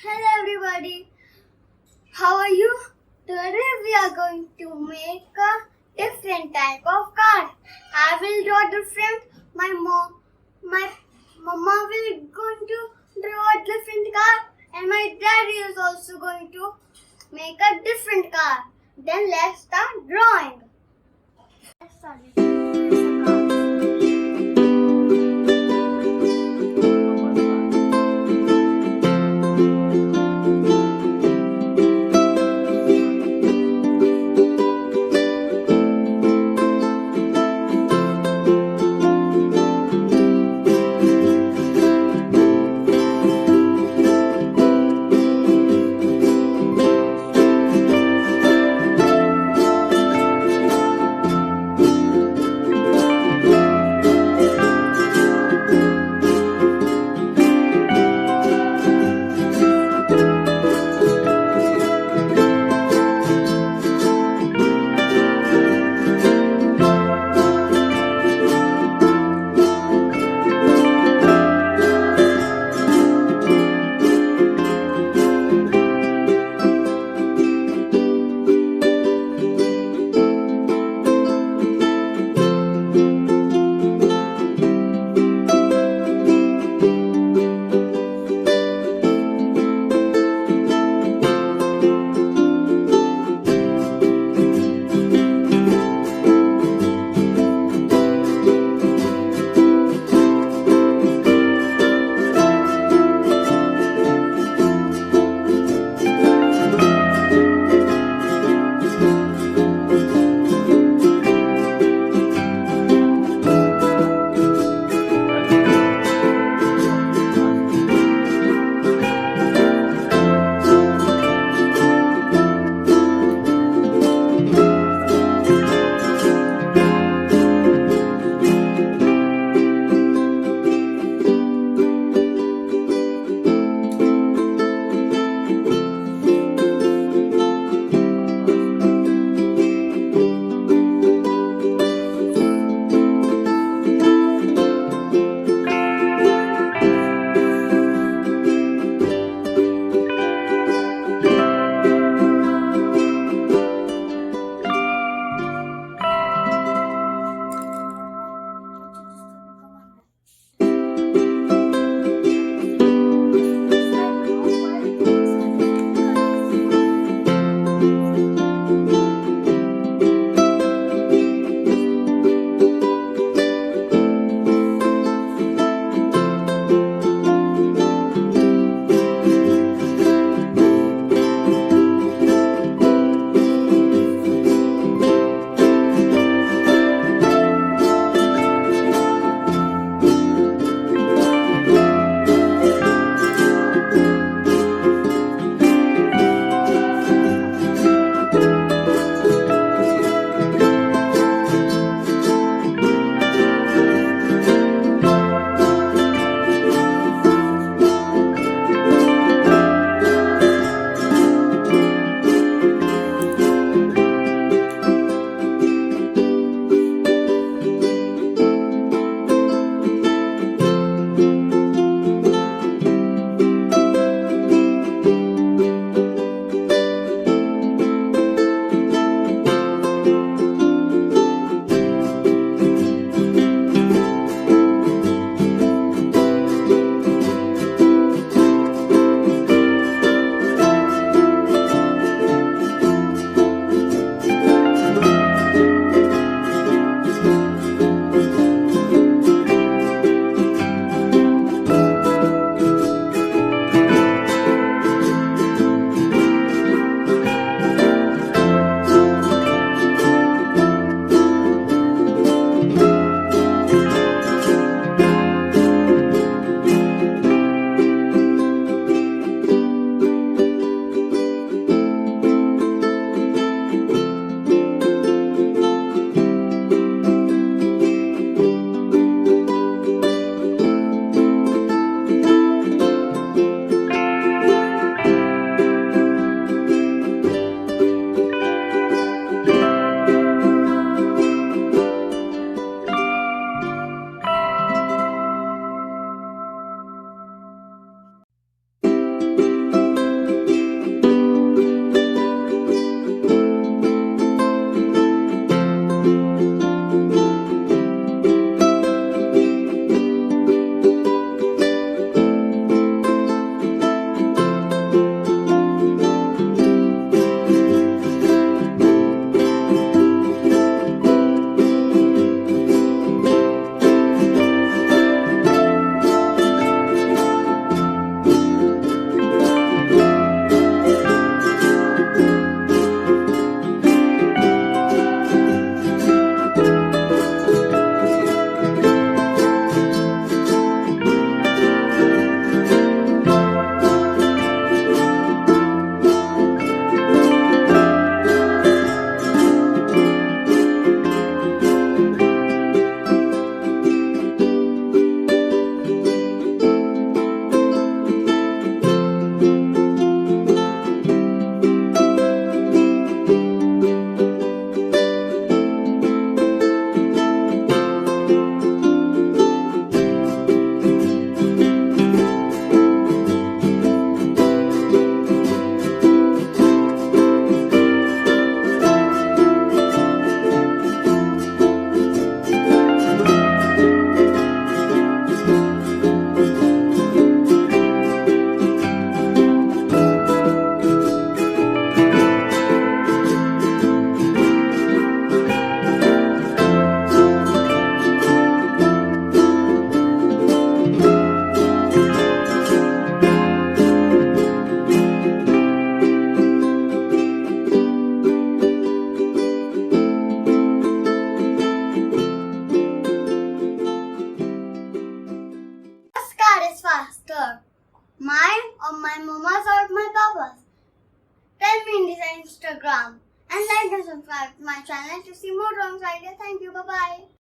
Hello everybody, how are you? Today we are going to make a different type of car. I will draw different. My mama will going to draw a different car, and my daddy is also going to make a different car. Then let's start drawing. Let's start it. Here's a car. mama's or my papa's? Tell me in the Instagram and like and subscribe to my channel to see more drawings ideas. Thank you. Bye bye.